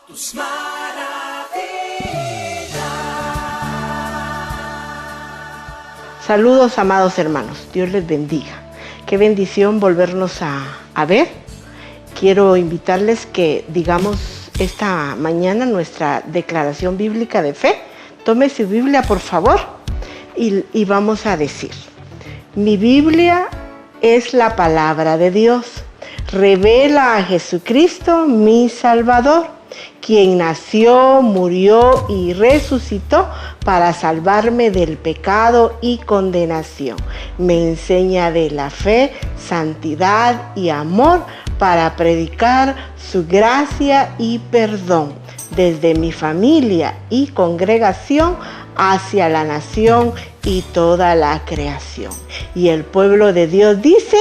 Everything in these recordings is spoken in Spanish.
tus maravillas. Saludos, amados hermanos, Dios les bendiga. Qué bendición volvernos a ver. Quiero invitarles que digamos esta mañana nuestra declaración bíblica de fe. Tome su Biblia, por favor, y vamos a decir: mi Biblia es la palabra de Dios. Revela a Jesucristo, mi Salvador, quien nació, murió y resucitó para salvarme del pecado y condenación. Me enseña de la fe, santidad y amor para predicar su gracia y perdón desde mi familia y congregación hacia la nación y toda la creación. Y el pueblo de Dios dice: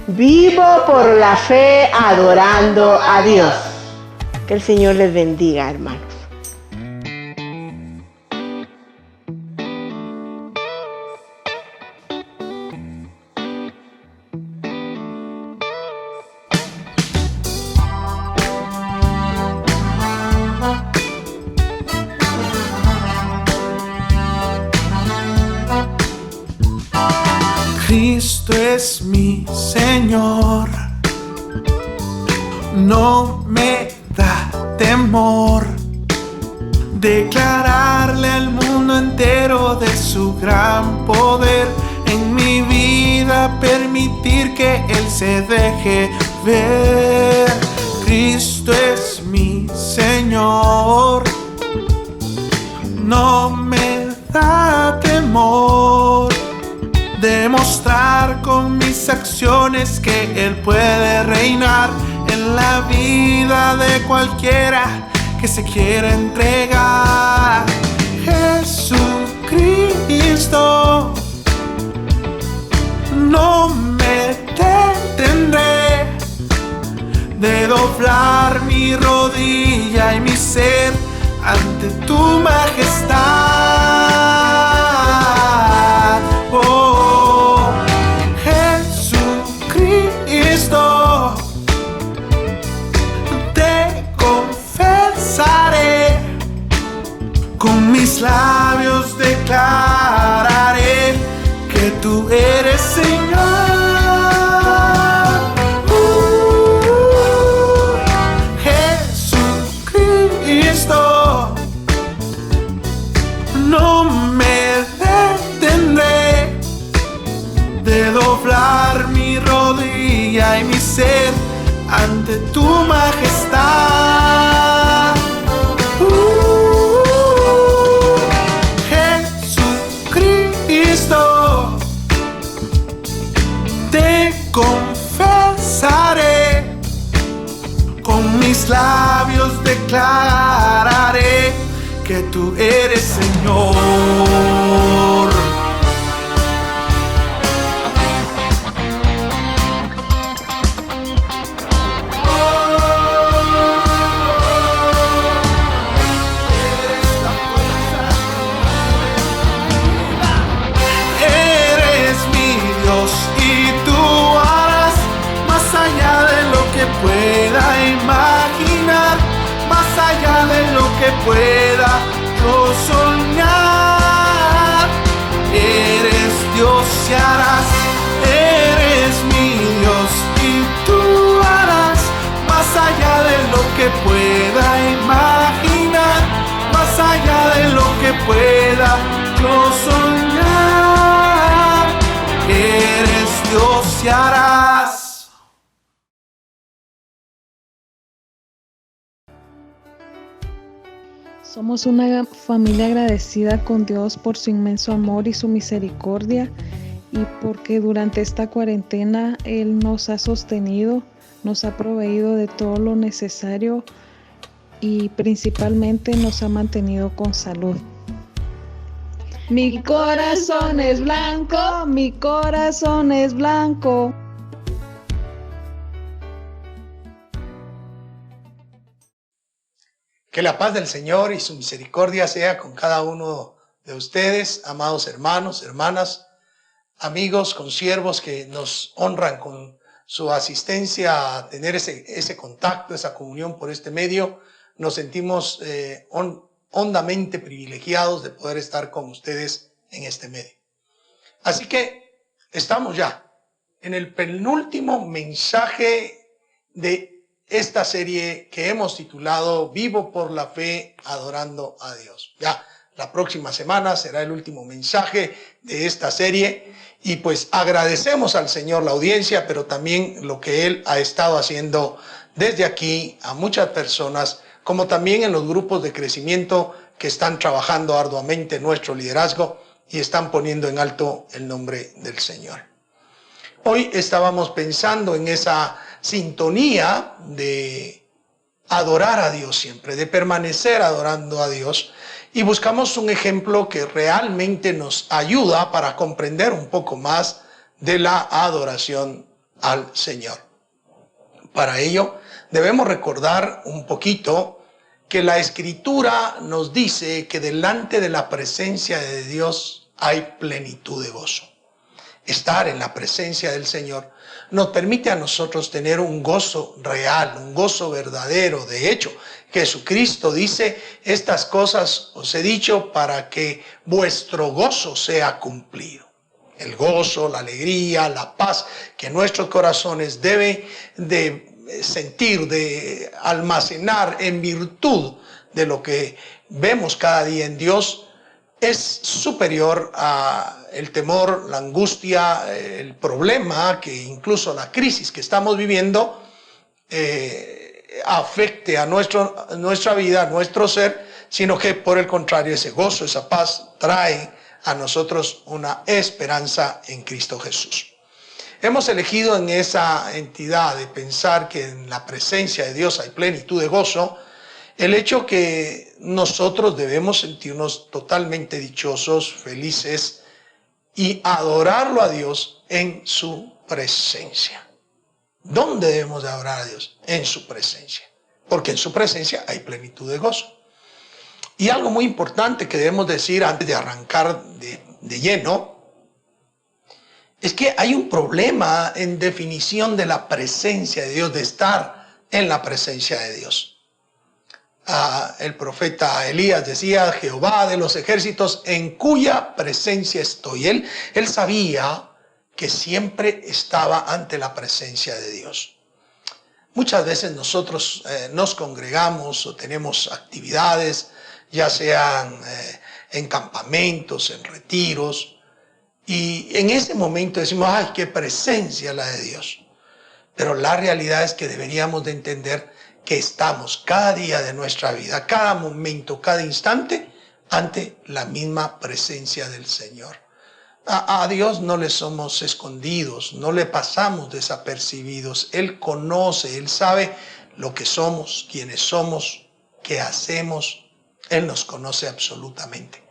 vivo por la fe adorando a Dios. Que el Señor les bendiga, hermanos. Cristo es mi Señor, no me da temor declararle al mundo entero de su gran poder en mi vida, permitir que Él se deje ver. Cristo es mi Señor, no me da temor demostrar con mis acciones que Él puede reinar en la vida de cualquiera que se quiera entregar. Jesucristo, no me detendré de doblar mi rodilla y mi ser ante tu majestad. Oh, Jesucristo, te confesaré, con mis labios declararé que tú eres Señor. Jesucristo, no me detendré de doblar mi rodilla y mi ser ante tu majestad. Jesucristo, te confesaré, con mis labios declararé que tú eres Señor. Eres mi Dios y tú harás más allá de lo que pueda imaginar, más allá de lo que pueda yo soñar. Eres Dios y harás, eres mi Dios y tú harás más allá de lo que pueda imaginar, más allá de lo que pueda yo soñar. Eres Dios y harás. Somos una familia agradecida con Dios por su inmenso amor y su misericordia, y porque durante esta cuarentena Él nos ha sostenido, nos ha proveído de todo lo necesario y principalmente nos ha mantenido con salud. Mi corazón es blanco, mi corazón es blanco. Que la paz del Señor y su misericordia sea con cada uno de ustedes, amados hermanos, hermanas, amigos, consiervos que nos honran con su asistencia a tener ese contacto, esa comunión por este medio. nos sentimos hondamente privilegiados de poder estar con ustedes en este medio. Así que estamos ya en el penúltimo mensaje de esta serie que hemos titulado Vivo por la Fe, Adorando a Dios. Ya la próxima semana será el último mensaje de esta serie y pues agradecemos al Señor la audiencia, pero también lo que Él ha estado haciendo desde aquí a muchas personas, como también en los grupos de crecimiento que están trabajando arduamente en nuestro liderazgo y están poniendo en alto el nombre del Señor. Hoy estábamos pensando en esa sintonía de adorar a Dios siempre, de permanecer adorando a Dios, y buscamos un ejemplo que realmente nos ayuda para comprender un poco más de la adoración al Señor. Para ello debemos recordar un poquito que la Escritura nos dice que delante de la presencia de Dios hay plenitud de gozo. Estar en la presencia del Señor nos permite a nosotros tener un gozo real, un gozo verdadero. De hecho, Jesucristo dice, estas cosas os he dicho para que vuestro gozo sea cumplido. El gozo, la alegría, la paz que nuestros corazones deben de sentir, de almacenar en virtud de lo que vemos cada día en Dios, es superior a el temor, la angustia, el problema, que incluso la crisis que estamos viviendo afecte a nuestra vida, a nuestro ser, sino que por el contrario ese gozo, esa paz trae a nosotros una esperanza en Cristo Jesús. Hemos elegido en esa entidad de pensar que en la presencia de Dios hay plenitud de gozo, el hecho que nosotros debemos sentirnos totalmente dichosos, felices y adorarlo a Dios en su presencia. ¿Dónde debemos de adorar a Dios? En su presencia. Porque en su presencia hay plenitud de gozo. Y algo muy importante que debemos decir antes de arrancar de lleno, es que hay un problema en definición de la presencia de Dios, de estar en la presencia de Dios. El profeta Elías decía, Jehová de los ejércitos, en cuya presencia estoy. Él sabía que siempre estaba ante la presencia de Dios. Muchas veces nosotros nos congregamos o tenemos actividades, ya sean en campamentos, en retiros, y en ese momento decimos, ¡ay, qué presencia la de Dios! Pero la realidad es que deberíamos de entender que estamos cada día de nuestra vida, cada momento, cada instante, ante la misma presencia del Señor. A Dios no le somos escondidos, no le pasamos desapercibidos. Él conoce, Él sabe lo que somos, quiénes somos, qué hacemos. Él nos conoce absolutamente.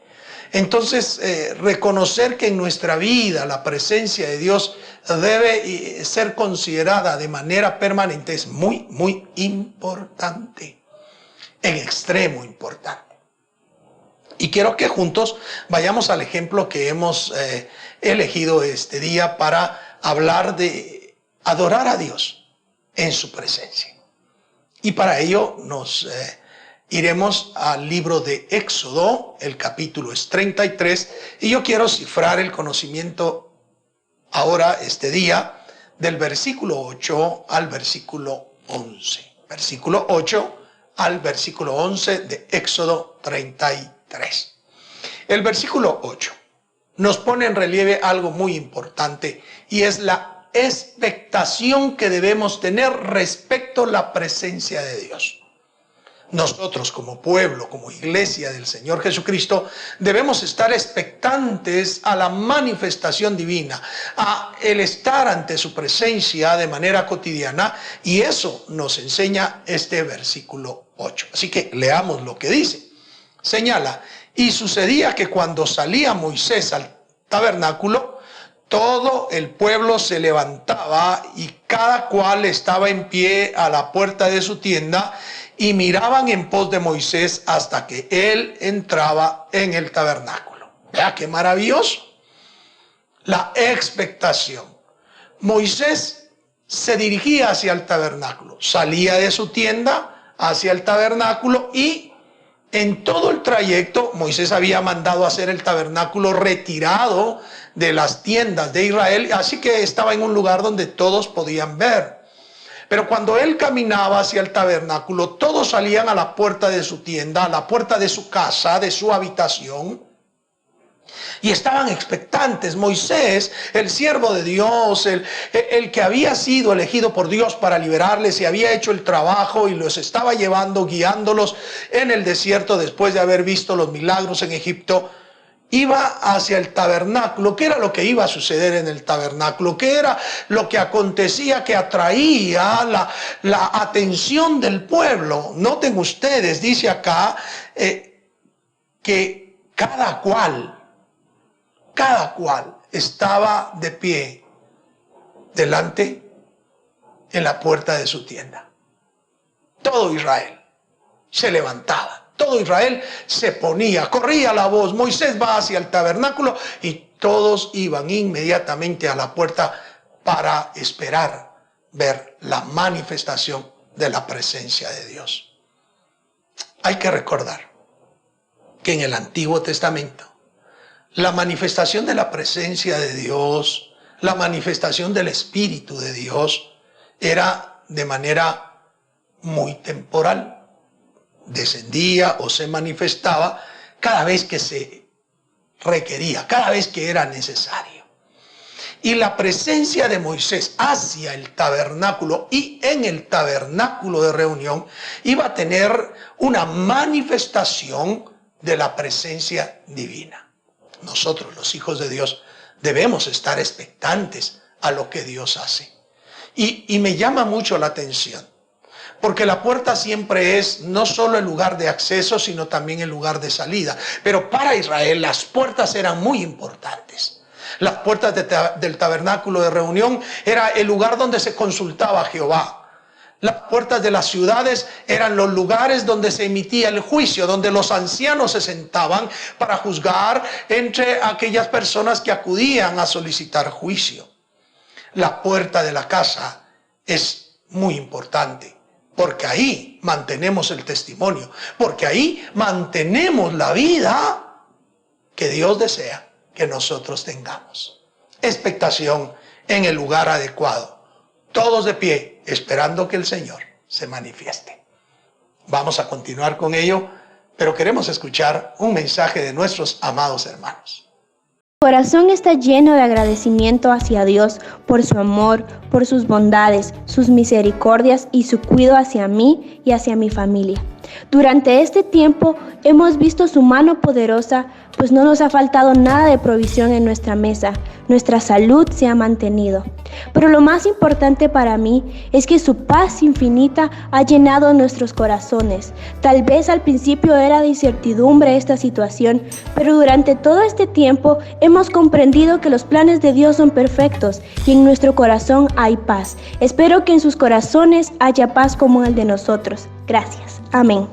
Entonces, reconocer que en nuestra vida la presencia de Dios debe ser considerada de manera permanente es muy, muy importante, en extremo importante. Y quiero que juntos vayamos al ejemplo que hemos elegido este día para hablar de adorar a Dios en su presencia. Y para ello nos iremos al libro de Éxodo, el capítulo es 33, y yo quiero cifrar el conocimiento ahora, este día, del versículo 8 al versículo 11. Versículo 8 al versículo 11 de Éxodo 33. El versículo 8 nos pone en relieve algo muy importante, y es la expectación que debemos tener respecto a la presencia de Dios. Nosotros como pueblo, como iglesia del Señor Jesucristo, debemos estar expectantes a la manifestación divina, a el estar ante su presencia de manera cotidiana, y eso nos enseña este versículo 8. Así que leamos lo que dice. Señala, y sucedía que cuando salía Moisés al tabernáculo, todo el pueblo se levantaba y cada cual estaba en pie a la puerta de su tienda, y miraban en pos de Moisés hasta que él entraba en el tabernáculo. Vea qué maravilloso. La expectación. Moisés se dirigía hacia el tabernáculo, salía de su tienda hacia el tabernáculo, y en todo el trayecto Moisés había mandado hacer el tabernáculo retirado de las tiendas de Israel, así que estaba en un lugar donde todos podían ver. Pero cuando él caminaba hacia el tabernáculo, todos salían a la puerta de su tienda, a la puerta de su casa, de su habitación, y estaban expectantes. Moisés, el siervo de Dios, el que había sido elegido por Dios para liberarles y había hecho el trabajo y los estaba llevando, guiándolos en el desierto después de haber visto los milagros en Egipto, iba hacia el tabernáculo. ¿Qué era lo que iba a suceder en el tabernáculo? ¿Qué era lo que acontecía que atraía la atención del pueblo? Noten ustedes, dice acá que cada cual estaba de pie delante en la puerta de su tienda. Todo Israel se levantaba. Todo Israel se ponía, corría la voz, Moisés va hacia el tabernáculo, y todos iban inmediatamente a la puerta para esperar ver la manifestación de la presencia de Dios. Hay que recordar que en el Antiguo Testamento la manifestación de la presencia de Dios, la manifestación del Espíritu de Dios, era de manera muy temporal. Descendía o se manifestaba cada vez que se requería, cada vez que era necesario. Y la presencia de Moisés hacia el tabernáculo y en el tabernáculo de reunión iba a tener una manifestación de la presencia divina. Nosotros, los hijos de Dios, debemos estar expectantes a lo que Dios hace. Y me llama mucho la atención, porque la puerta siempre es no solo el lugar de acceso, sino también el lugar de salida. Pero para Israel las puertas eran muy importantes. Las puertas del tabernáculo de reunión era el lugar donde se consultaba a Jehová. Las puertas de las ciudades eran los lugares donde se emitía el juicio, donde los ancianos se sentaban para juzgar entre aquellas personas que acudían a solicitar juicio. La puerta de la casa es muy importante, porque ahí mantenemos el testimonio, porque ahí mantenemos la vida que Dios desea que nosotros tengamos. Expectación en el lugar adecuado. Todos de pie, esperando que el Señor se manifieste. Vamos a continuar con ello, pero queremos escuchar un mensaje de nuestros amados hermanos. Mi corazón está lleno de agradecimiento hacia Dios por su amor, por sus bondades, sus misericordias y su cuidado hacia mí y hacia mi familia. Durante este tiempo hemos visto su mano poderosa, pues no nos ha faltado nada de provisión en nuestra mesa. Nuestra salud se ha mantenido. Pero lo más importante para mí es que su paz infinita ha llenado nuestros corazones. Tal vez al principio era de incertidumbre esta situación, pero durante todo este tiempo hemos comprendido que los planes de Dios son perfectos y en nuestro corazón hay paz. Espero que en sus corazones haya paz como el de nosotros. Gracias. Amén.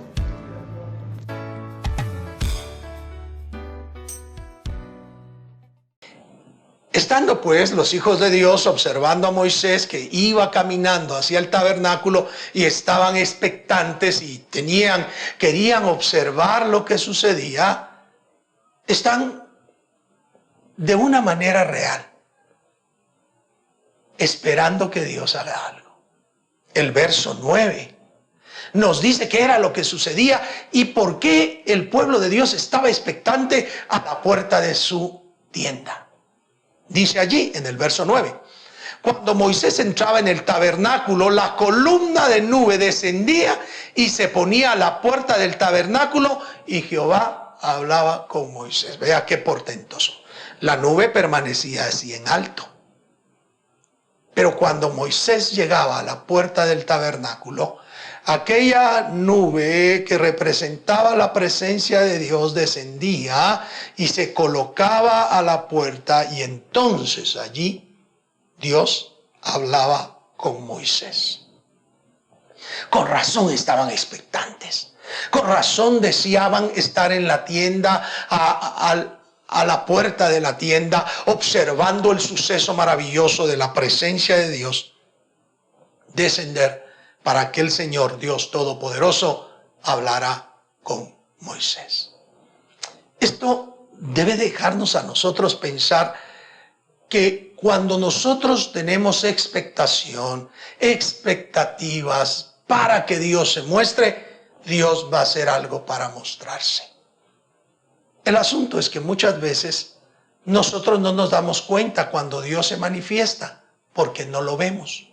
Estando pues los hijos de Dios observando a Moisés que iba caminando hacia el tabernáculo y estaban expectantes y querían observar lo que sucedía, están de una manera real esperando que Dios haga algo. El verso 9 nos dice qué era lo que sucedía y por qué el pueblo de Dios estaba expectante a la puerta de su tienda. Dice allí en el verso 9, cuando Moisés entraba en el tabernáculo, la columna de nube descendía y se ponía a la puerta del tabernáculo y Jehová hablaba con Moisés. Vea qué portentoso. La nube permanecía así en alto. Pero cuando Moisés llegaba a la puerta del tabernáculo, aquella nube que representaba la presencia de Dios descendía y se colocaba a la puerta, y entonces allí Dios hablaba con Moisés. Con razón estaban expectantes, con razón deseaban estar en la tienda, a la puerta de la tienda, observando el suceso maravilloso de la presencia de Dios descender para que el Señor, Dios Todopoderoso, hablara con Moisés. Esto debe dejarnos a nosotros pensar que cuando nosotros tenemos expectación, expectativas para que Dios se muestre, Dios va a hacer algo para mostrarse. El asunto es que muchas veces nosotros no nos damos cuenta cuando Dios se manifiesta, porque no lo vemos.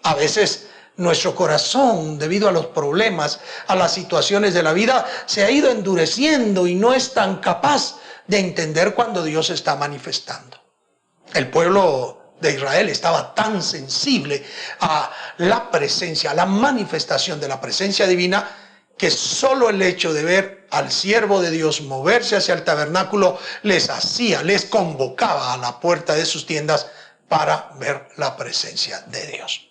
A veces nuestro corazón, debido a los problemas, a las situaciones de la vida, se ha ido endureciendo y no es tan capaz de entender cuando Dios se está manifestando. El pueblo de Israel estaba tan sensible a la presencia, a la manifestación de la presencia divina, que solo el hecho de ver al siervo de Dios moverse hacia el tabernáculo les convocaba a la puerta de sus tiendas para ver la presencia de Dios.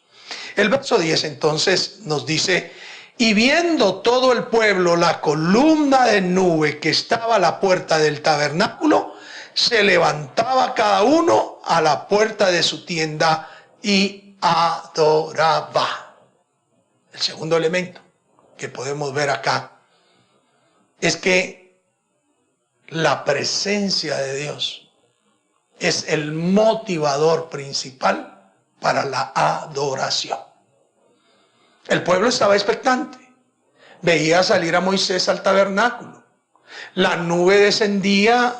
El verso 10 entonces nos dice: y viendo todo el pueblo la columna de nube que estaba a la puerta del tabernáculo, se levantaba cada uno a la puerta de su tienda y adoraba. El segundo elemento que podemos ver acá es que la presencia de Dios es el motivador principal para la adoración. El pueblo estaba expectante. Veía salir a Moisés al tabernáculo. La nube descendía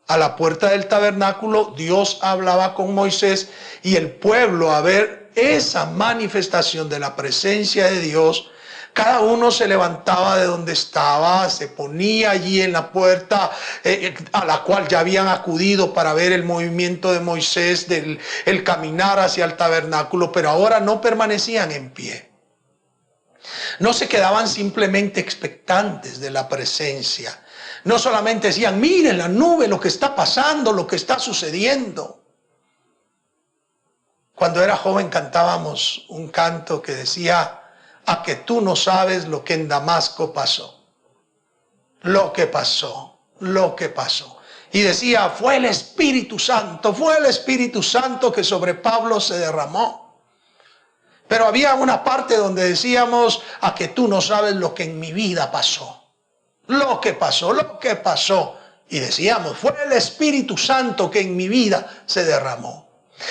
a la puerta del tabernáculo. Dios hablaba con Moisés y el pueblo, a ver esa manifestación de la presencia de Dios, cada uno se levantaba de donde estaba, se ponía allí en la puerta a la cual ya habían acudido para ver el movimiento de Moisés, el caminar hacia el tabernáculo, pero ahora no permanecían en pie. No se quedaban simplemente expectantes de la presencia. No solamente decían: miren la nube, lo que está pasando, lo que está sucediendo. Cuando era joven cantábamos un canto que decía: a que tú no sabes lo que en Damasco pasó. Lo que pasó, lo que pasó. Y decía: fue el Espíritu Santo que sobre Pablo se derramó. Pero había una parte donde decíamos: a que tú no sabes lo que en mi vida pasó. Lo que pasó, lo que pasó. Y decíamos: fue el Espíritu Santo que en mi vida se derramó.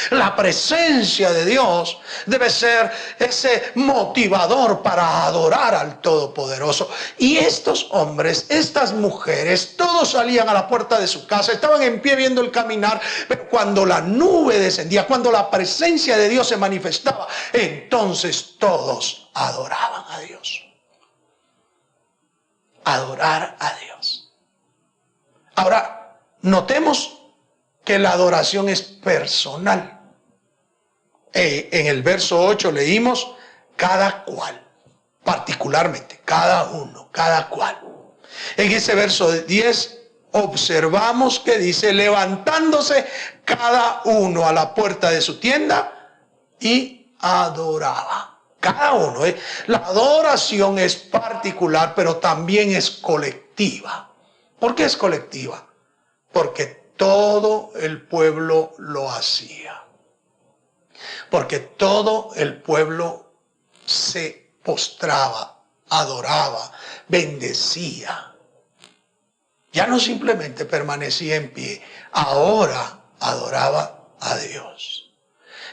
La presencia de Dios debe ser ese motivador para adorar al Todopoderoso. Y estos hombres, estas mujeres, todos salían a la puerta de su casa, estaban en pie viendo el caminar, pero cuando la nube descendía, cuando la presencia de Dios se manifestaba, entonces todos adoraban a Dios. Adorar a Dios. Ahora, notemos que la adoración es personal. En el verso 8 leímos: cada cual, particularmente, cada uno, cada cual. En ese verso 10 observamos que dice: levantándose cada uno a la puerta de su tienda y adoraba. Cada uno. La adoración es particular, pero también es colectiva. ¿Por qué es colectiva? Porque todo el pueblo lo hacía. Porque todo el pueblo se postraba, adoraba, bendecía. Ya no simplemente permanecía en pie, ahora adoraba a Dios.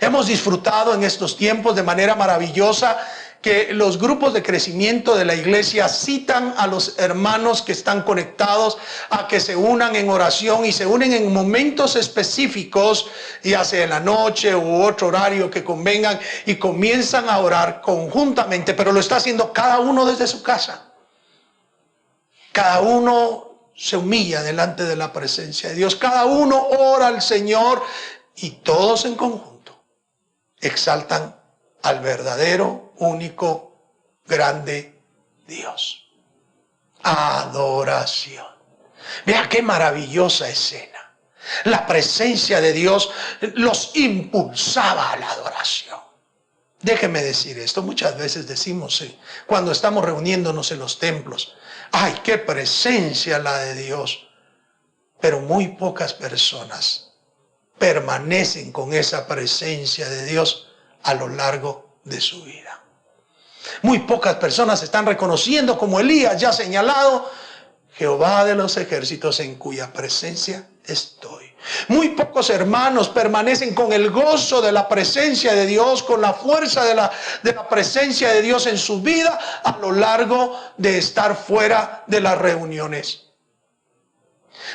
Hemos disfrutado en estos tiempos de manera maravillosa que los grupos de crecimiento de la iglesia citan a los hermanos que están conectados a que se unan en oración, y se unen en momentos específicos, ya sea en la noche u otro horario que convengan, y comienzan a orar conjuntamente, pero lo está haciendo cada uno desde su casa. Cada uno se humilla delante de la presencia de Dios, cada uno ora al Señor, y todos en conjunto exaltan al verdadero, único, grande Dios. Adoración. Vea qué maravillosa escena. La presencia de Dios los impulsaba a la adoración. Déjeme decir esto, muchas veces decimos cuando estamos reuniéndonos en los templos: ¡ay, qué presencia la de Dios! Pero muy pocas personas permanecen con esa presencia de Dios a lo largo de su vida. Muy pocas personas están reconociendo, como Elías ya ha señalado, Jehová de los ejércitos en cuya presencia estoy. Muy pocos hermanos permanecen con el gozo de la presencia de Dios, con la fuerza de la presencia de Dios en su vida a lo largo de estar fuera de las reuniones.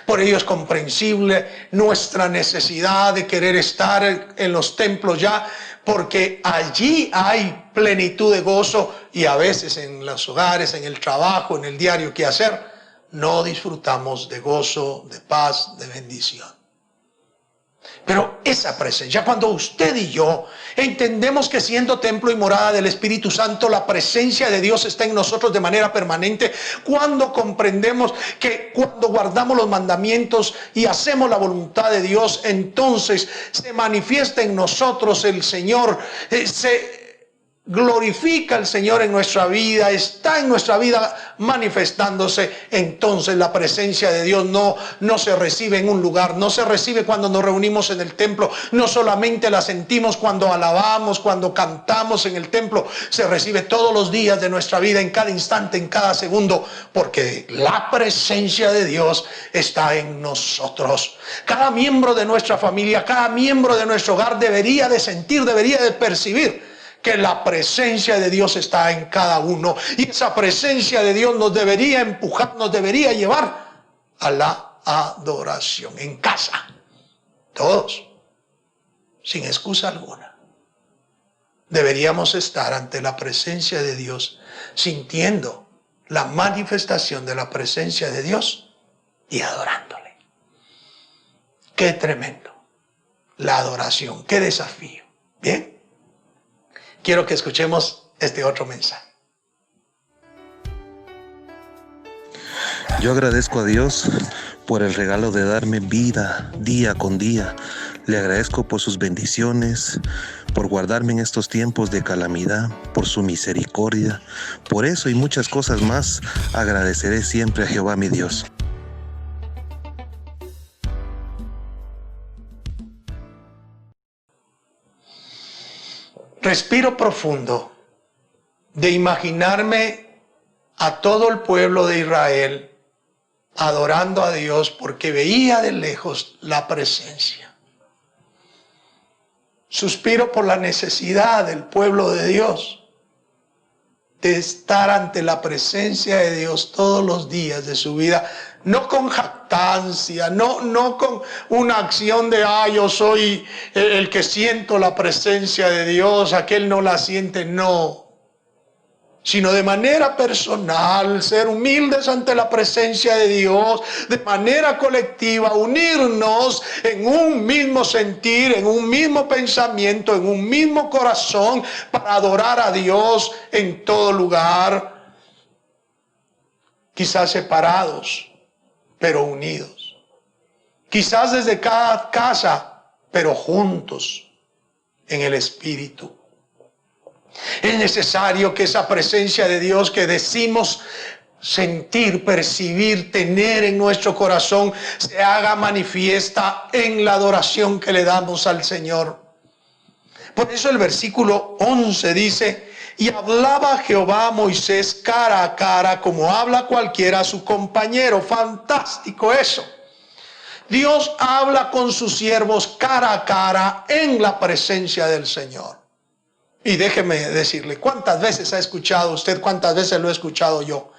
Por ello es comprensible nuestra necesidad de querer estar en los templos ya, porque allí hay plenitud de gozo, y a veces en los hogares, en el trabajo, en el diario quehacer, no disfrutamos de gozo, de paz, de bendición. Pero esa presencia, cuando usted y yo entendemos que siendo templo y morada del Espíritu Santo, la presencia de Dios está en nosotros de manera permanente, cuando comprendemos que cuando guardamos los mandamientos y hacemos la voluntad de Dios, entonces se manifiesta en nosotros el Señor, se glorifica el Señor en nuestra vida, está en nuestra vida manifestándose. Entonces la presencia de Dios no se recibe en un lugar, no se recibe cuando nos reunimos en el templo, no solamente la sentimos cuando alabamos, cuando cantamos en el templo, se recibe todos los días de nuestra vida, en cada instante, en cada segundo, porque la presencia de Dios está en nosotros. Cada miembro de nuestra familia, cada miembro de nuestro hogar debería de sentir, debería de percibir que la presencia de Dios está en cada uno, y esa presencia de Dios nos debería empujar, nos debería llevar a la adoración en casa, todos, sin excusa alguna. Deberíamos estar ante la presencia de Dios, sintiendo la manifestación de la presencia de Dios y adorándole. Qué tremendo la adoración, qué desafío. Bien, quiero que escuchemos este otro mensaje. Yo agradezco a Dios por el regalo de darme vida día con día. Le agradezco por sus bendiciones, por guardarme en estos tiempos de calamidad, por su misericordia. Por eso y muchas cosas más, agradeceré siempre a Jehová mi Dios. Respiro profundo de imaginarme a todo el pueblo de Israel adorando a Dios porque veía de lejos la presencia. Suspiro por la necesidad del pueblo de Dios de estar ante la presencia de Dios todos los días de su vida, no con jactancia, no con una acción de yo soy el que siento la presencia de Dios, aquel no la siente, no, sino de manera personal, ser humildes ante la presencia de Dios, de manera colectiva, unirnos en un mismo sentir, en un mismo pensamiento, en un mismo corazón, para adorar a Dios en todo lugar, quizás separados, pero unidos, quizás desde cada casa, pero juntos en el Espíritu. Es necesario que esa presencia de Dios que decimos sentir, percibir, tener en nuestro corazón, se haga manifiesta en la adoración que le damos al Señor. Por eso el versículo 11 dice: y hablaba Jehová a Moisés cara a cara, como habla cualquiera a su compañero. Fantástico eso. Dios habla con sus siervos cara a cara en la presencia del Señor. Y déjeme decirle, ¿cuántas veces ha escuchado usted, cuántas veces lo he escuchado yo?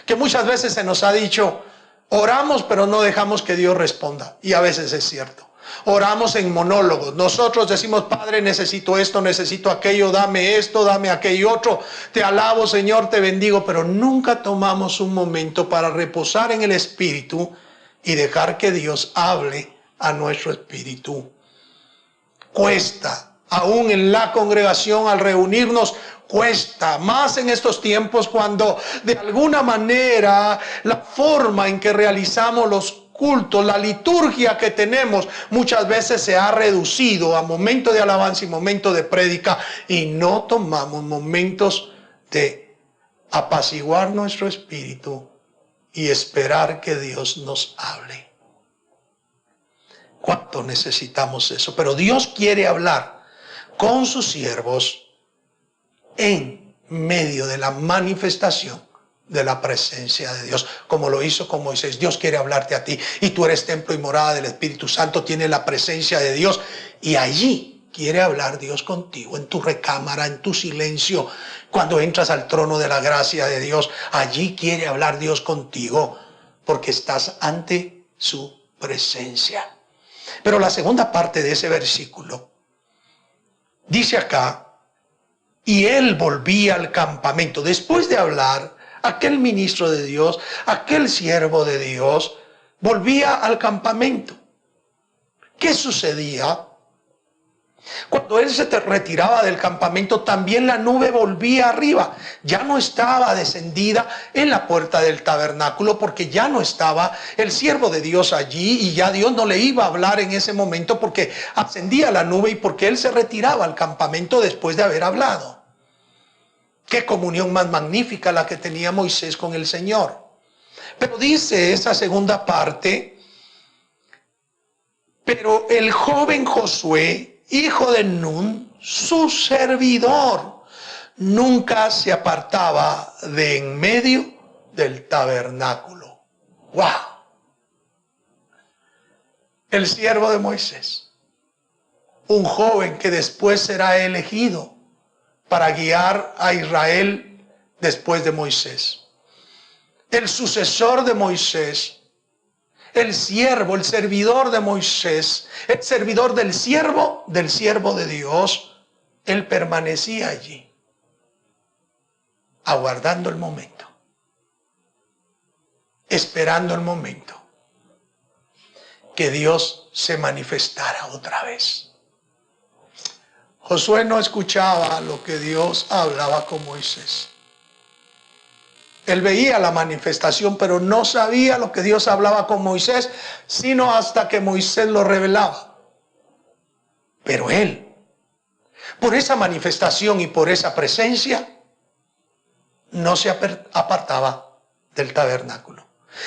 Que muchas veces se nos ha dicho, oramos pero no dejamos que Dios responda. Y a veces es cierto. Oramos en monólogos. Nosotros decimos, Padre, necesito esto, necesito aquello, dame esto, dame aquello otro. Te alabo, Señor, te bendigo. Pero nunca tomamos un momento para reposar en el Espíritu y dejar que Dios hable a nuestro espíritu. Cuesta. Aún en la congregación, al reunirnos, cuesta más en estos tiempos cuando de alguna manera la forma en que realizamos los cultos, la liturgia que tenemos, muchas veces se ha reducido a momentos de alabanza y momentos de prédica, y no tomamos momentos de apaciguar nuestro espíritu y esperar que Dios nos hable. ¿Cuánto necesitamos eso? Pero Dios quiere hablar con sus siervos en medio de la manifestación de la presencia de Dios, como lo hizo con Moisés. Dios quiere hablarte a ti y tú eres templo y morada del Espíritu Santo, tienes la presencia de Dios y allí quiere hablar Dios contigo, en tu recámara, en tu silencio, cuando entras al trono de la gracia de Dios, allí quiere hablar Dios contigo porque estás ante su presencia. Pero la segunda parte de ese versículo dice acá, y él volvía al campamento. Después de hablar, aquel ministro de Dios, aquel siervo de Dios, volvía al campamento. ¿Qué sucedía? Cuando él se retiraba del campamento, también la nube volvía arriba. Ya no estaba descendida en la puerta del tabernáculo porque ya no estaba el siervo de Dios allí y ya Dios no le iba a hablar en ese momento porque ascendía la nube y porque él se retiraba al campamento después de haber hablado. Qué comunión más magnífica la que tenía Moisés con el Señor. Pero dice esa segunda parte, pero el joven Josué, hijo de Nun, su servidor, nunca se apartaba de en medio del tabernáculo. ¡Wow! El siervo de Moisés, un joven que después será elegido para guiar a Israel después de Moisés. El sucesor de Moisés, el siervo, el servidor de Moisés, el servidor del siervo de Dios, él permanecía allí, aguardando el momento, esperando el momento que Dios se manifestara otra vez. Josué no escuchaba lo que Dios hablaba con Moisés. Él veía la manifestación, pero no sabía lo que Dios hablaba con Moisés, sino hasta que Moisés lo revelaba. Pero él, por esa manifestación y por esa presencia, no se apartaba del tabernáculo.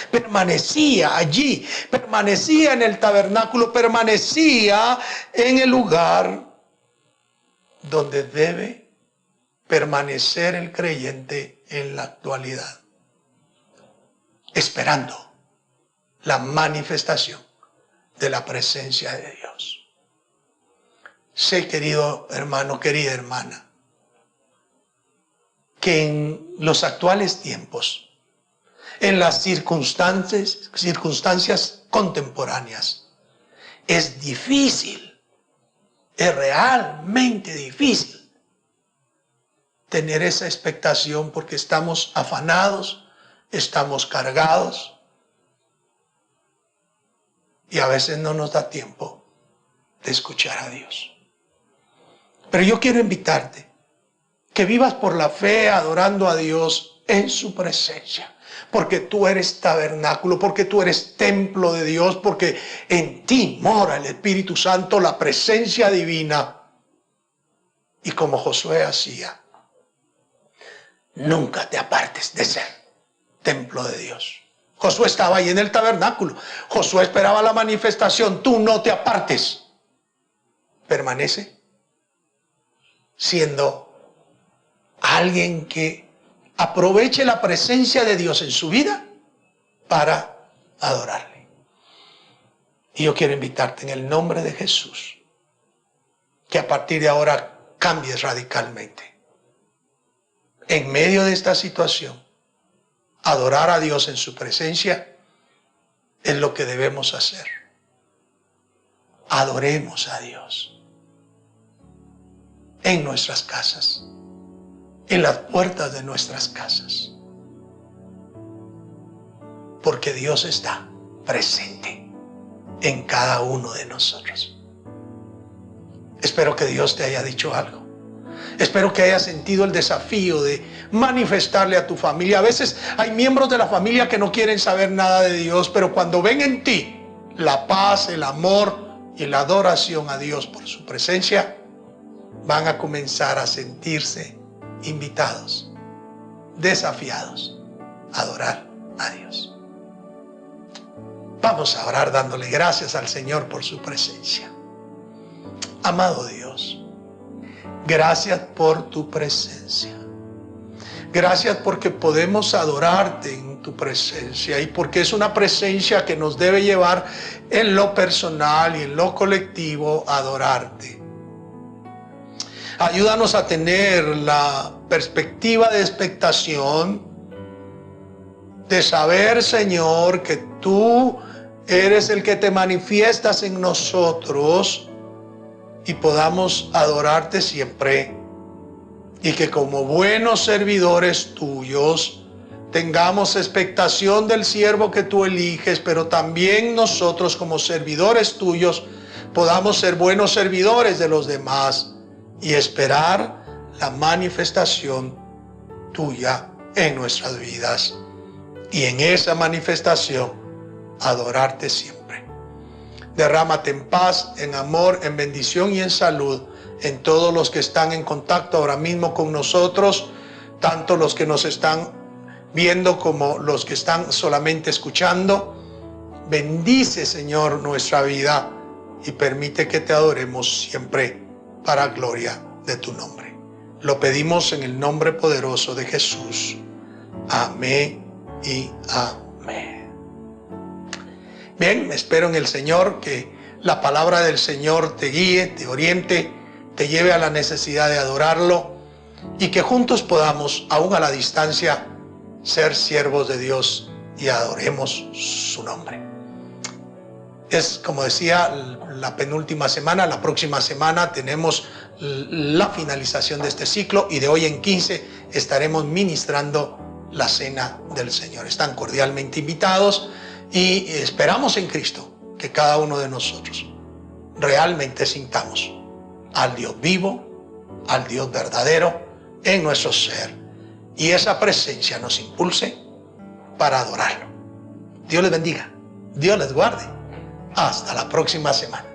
Permanecía allí, permanecía en el tabernáculo, permanecía en el lugar donde debe permanecer el creyente en la actualidad, esperando la manifestación de la presencia de Dios. Sé, querido hermano, querida hermana, que en los actuales tiempos, en las circunstancias contemporáneas, es difícil, es realmente difícil tener esa expectación porque estamos afanados, estamos cargados y a veces no nos da tiempo de escuchar a Dios. Pero yo quiero invitarte que vivas por la fe adorando a Dios en su presencia, porque tú eres tabernáculo, porque tú eres templo de Dios, porque en ti mora el Espíritu Santo, la presencia divina. Y como Josué hacía, nunca te apartes de ser templo de Dios. Josué estaba ahí en el tabernáculo. Josué esperaba la manifestación. Tú no te apartes. Permanece siendo alguien que aproveche la presencia de Dios en su vida para adorarle. Y yo quiero invitarte en el nombre de Jesús que a partir de ahora cambies radicalmente. En medio de esta situación, adorar a Dios en su presencia es lo que debemos hacer. Adoremos a Dios en nuestras casas, en las puertas de nuestras casas, porque Dios está presente en cada uno de nosotros. Espero que Dios te haya dicho algo. Espero que hayas sentido el desafío de manifestarle a tu familia. A veces hay miembros de la familia que no quieren saber nada de Dios, pero cuando ven en ti la paz, el amor y la adoración a Dios por su presencia, van a comenzar a sentirse invitados, desafiados a adorar a Dios. Vamos a orar dándole gracias al Señor por su presencia. Amado Dios, gracias por tu presencia. Gracias porque podemos adorarte en tu presencia y porque es una presencia que nos debe llevar en lo personal y en lo colectivo a adorarte. Ayúdanos a tener la perspectiva de expectación, de saber, Señor, que tú eres el que te manifiestas en nosotros y podamos adorarte siempre. Y que como buenos servidores tuyos tengamos expectación del siervo que tú eliges, pero también nosotros como servidores tuyos podamos ser buenos servidores de los demás y esperar la manifestación tuya en nuestras vidas. Y en esa manifestación adorarte siempre. Derrámate en paz, en amor, en bendición y en salud en todos los que están en contacto ahora mismo con nosotros, tanto los que nos están viendo como los que están solamente escuchando. Bendice, Señor, nuestra vida y permite que te adoremos siempre para gloria de tu nombre. Lo pedimos en el nombre poderoso de Jesús. Amén y amén. Bien, espero en el Señor que la palabra del Señor te guíe, te oriente, te lleve a la necesidad de adorarlo y que juntos podamos, aún a la distancia, ser siervos de Dios y adoremos su nombre. Es, como decía, la penúltima semana. La próxima semana tenemos la finalización de este ciclo y de hoy en 15 estaremos ministrando la cena del Señor. Están cordialmente invitados y esperamos en Cristo que cada uno de nosotros realmente sintamos al Dios vivo, al Dios verdadero en nuestro ser y esa presencia nos impulse para adorarlo. Dios les bendiga, Dios les guarde. Hasta la próxima semana.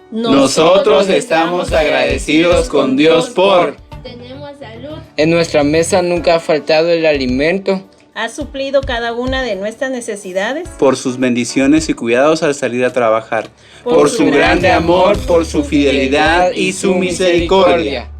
Nosotros estamos agradecidos con Dios por... Tenemos salud. En nuestra mesa nunca ha faltado el alimento. Ha suplido cada una de nuestras necesidades. Por sus bendiciones y cuidados al salir a trabajar. Por su grande amor, por su fidelidad y su misericordia.